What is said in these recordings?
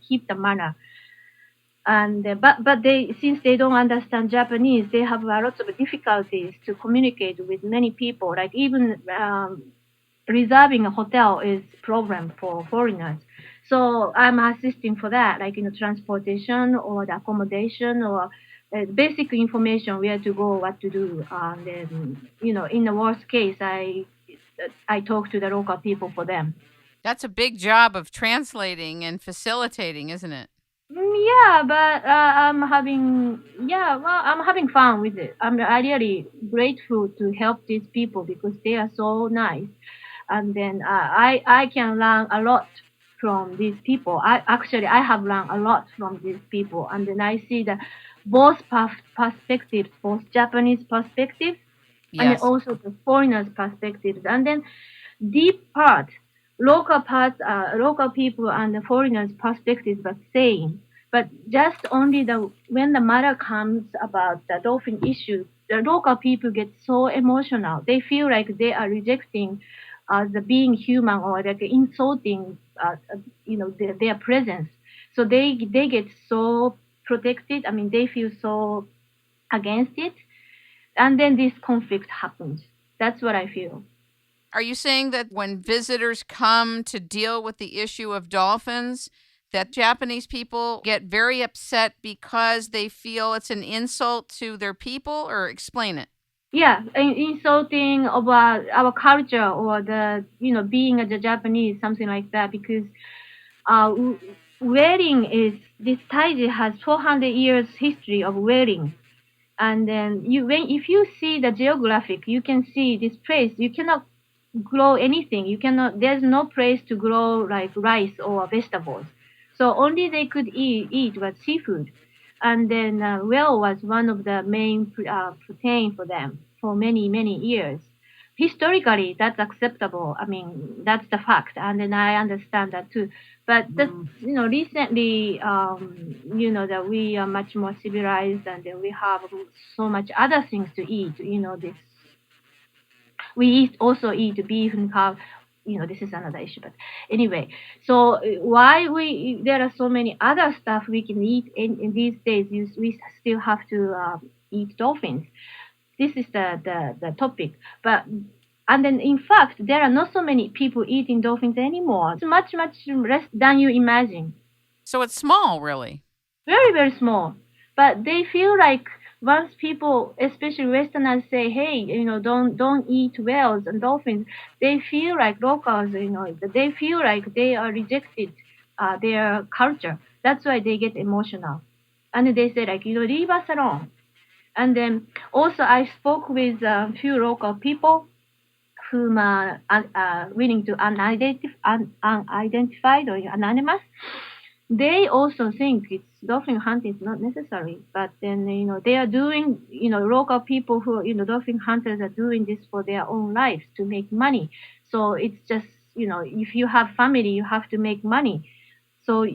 keep the manner. And but they, since they don't understand Japanese, they have lots of difficulties to communicate with many people. Like even reserving a hotel is problem for foreigners. So I'm assisting for that, like transportation or the accommodation or basic information, where to go, what to do. And then in the worst case, I talk to the local people for them. That's a big job of translating and facilitating, isn't it? Yeah, but I'm having fun with it. I really grateful to help these people because they are so nice, and then I can learn a lot from these people. I have learned a lot from these people, and then I see the both perspectives, both Japanese perspectives and then Yes. also the foreigners' perspectives, and then deep part, local parts, local people and the foreigners' perspectives are same. But just only the when the matter comes about the dolphin issue, the local people get so emotional. They feel like they are rejecting the being human or like insulting, their presence. So they get so protected. I mean, they feel so against it, and then this conflict happens. That's what I feel. Are you saying that when visitors come to deal with the issue of dolphins, that Japanese people get very upset because they feel it's an insult to their people? Or explain it. Yeah, insulting about our culture or the being a Japanese, something like that. Because uh, wedding is this Taiji has 400 years history of wedding, and then if you see the geographic, you can see this place. You cannot grow anything. You cannot. There's no place to grow like rice or vegetables. So only they could eat was seafood, and then whale was one of the main protein for them for many years. Historically, that's acceptable. I mean, that's the fact, and then I understand that too. But recently, that we are much more civilized, and then we have so much other things to eat. This we also eat beef and cow. This is another issue, but anyway. So why we there are so many other stuff we can eat in these days? We still have to eat dolphins. This is the topic, but. And then, in fact, there are not so many people eating dolphins anymore. It's much less than you imagine. So it's small, really. Very small. But they feel like once people, especially Westerners, say, "Hey, don't eat whales and dolphins," they feel like locals, they feel like they are rejected their culture. That's why they get emotional, and they say like, leave us alone. And then also I spoke with a few local people whom are willing to unidentified or anonymous. They also think it's dolphin hunting is not necessary, but then they are doing, local people who dolphin hunters are doing this for their own lives to make money. So it's just if you have family, you have to make money. So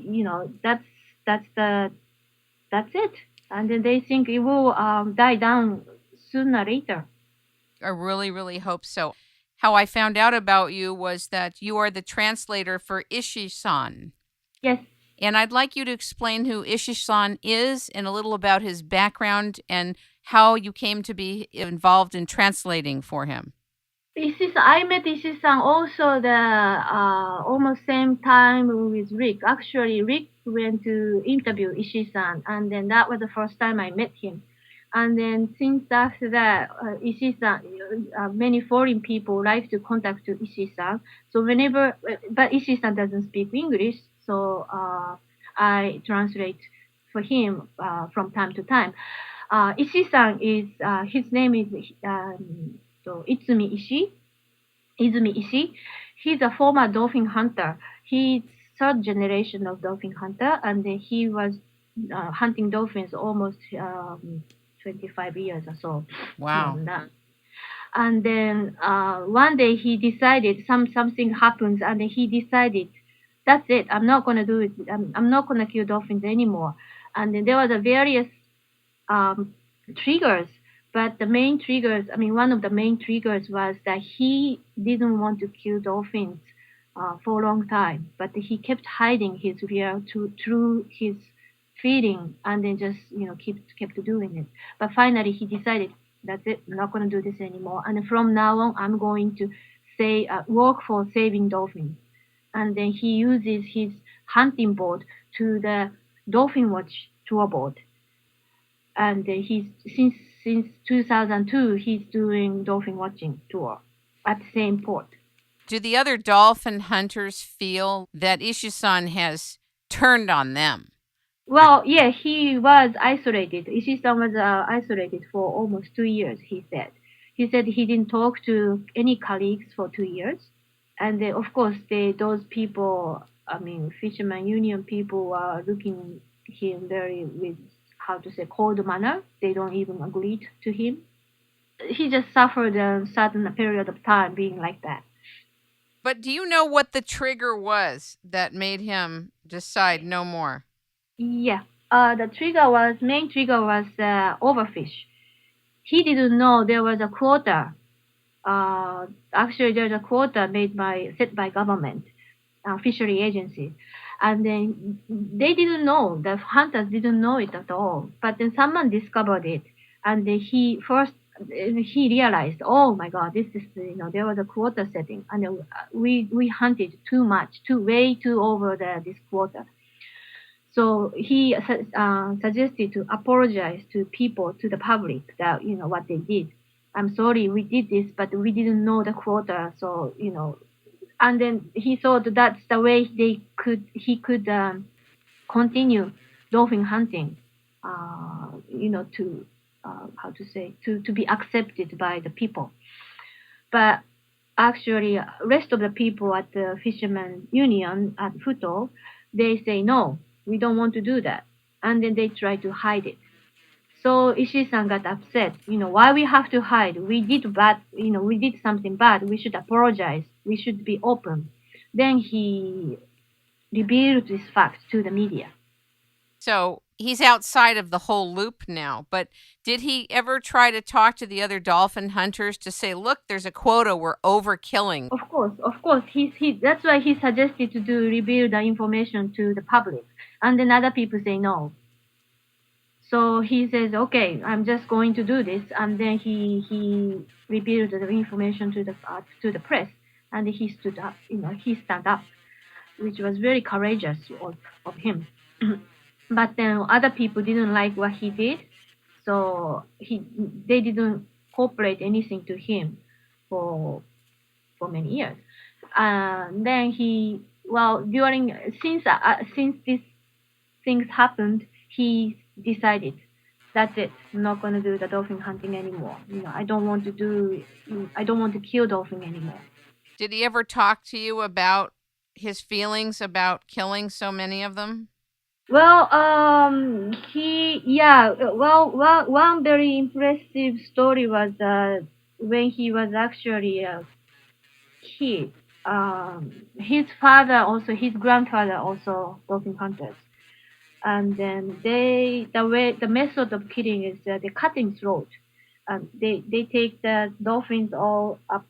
that's the that's it, and then they think it will die down sooner or later. I really hope so. How I found out about you was that you are the translator for Ishi-san. Yes. And I'd like you to explain who Ishi-san is and a little about his background and how you came to be involved in translating for him. I met Ishi-san also the almost same time with Rick. Actually, Rick went to interview Ishi-san, and then that was the first time I met him. And then since after that, Ishi-san, many foreign people like to contact to Ishi-san. So whenever, but Ishi-san doesn't speak English, so I translate for him from time to time. Ishii-san is his name is Izumi Ishii. He's a former dolphin hunter. He's third generation of dolphin hunter, and he was hunting dolphins almost 25 years or so. More Wow. than that. And then one day he decided something happens, and then he decided that's it. I'm not gonna do it. I'm not gonna kill dolphins anymore. And then there was a various um, triggers, but the main triggers, I mean, one of the main triggers was that he didn't want to kill dolphins for a long time, but he kept hiding his fear through his feeding, and then just kept doing it. But finally, he decided that's it. I'm not going to do this anymore. And from now on, I'm going to say work for saving dolphins. And then he uses his hunting boat to the dolphin watch tour boat. And he's since 2002 he's doing dolphin watching tour at the same port. Do the other dolphin hunters feel that Ishisan has turned on them? Well, yeah, he was isolated. Ishisan was isolated for almost 2 years. He said he didn't talk to any colleagues for 2 years, and of course those people, I mean fisherman union people, are looking him very with, how to say, cold manner. They don't even agree to him. He just suffered a certain period of time being like that. But do you know what the trigger was that made him decide no more? Yeah. The main trigger was overfish. He didn't know there was a quota. Actually, there's a quota set by government, fishery agency, and then they didn't know. The hunters didn't know it at all. But then someone discovered it, and then he realized, oh my God, this is there was a quota setting, and we hunted too much, way too over this quota. So he suggested to apologize to people, to the public, that what they did. I'm sorry, we did this, but we didn't know the quota. So and then he thought that's the way he could continue dolphin hunting. To how to say, to be accepted by the people. But actually, rest of the people at the fisherman union at Futo, they say no, we don't want to do that, and then they try to hide it. So Ishii-san got upset. Why we have to hide? We did bad. We did something bad. We should apologize. We should be open. Then he revealed this fact to the media. So he's outside of the whole loop now. But did he ever try to talk to the other dolphin hunters to say, look, there's a quota, we're overkilling? Of course. That's why he suggested to reveal the information to the public. And then other people say no. So he says, okay, I'm just going to do this. And then he revealed the information to the press. And he stood up, he stand up, which was very courageous of him. But then other people didn't like what he did. So they didn't cooperate anything to him for many years. And then since these things happened, he decided, that's it. I'm not going to do the dolphin hunting anymore. I don't want to kill dolphin anymore. Did he ever talk to you about his feelings about killing so many of them? Well, one very impressive story was when he was actually a kid. His grandfather also dolphin hunters. And then the method of killing is the cutting throat. They take the dolphins all up,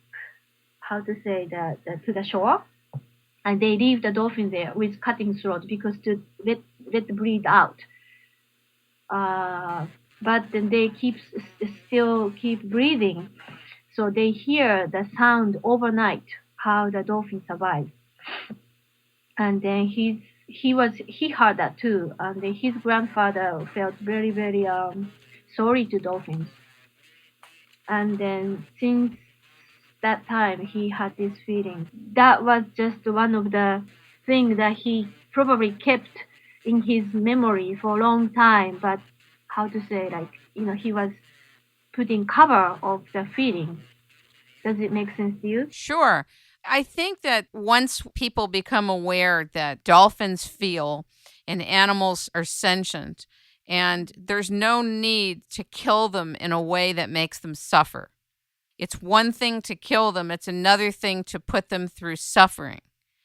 how to say, to the shore, and they leave the dolphin there with cutting throat because to let the breathe out. But then they still keep breathing, so they hear the sound overnight how the dolphin survives. And then he heard that too, and then his grandfather felt very, very sorry to dolphins. And then since that time he had this feeling. That was just one of the things that he probably kept in his memory for a long time, but how to say, he was putting cover of the feeling. Does it make sense to you? Sure. I think that once people become aware that dolphins feel and animals are sentient, and there's no need to kill them in a way that makes them suffer. It's one thing to kill them. It's another thing to put them through suffering.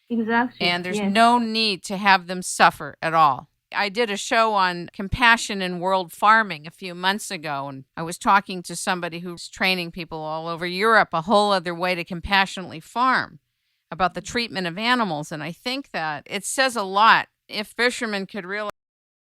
Exactly. And there's yes. no need to have them suffer at all. I did a show on compassion in world farming a few months ago, and I was talking to somebody who's training people all over Europe a whole other way to compassionately farm. about the treatment of animals. And I think that it says a lot if fishermen could realize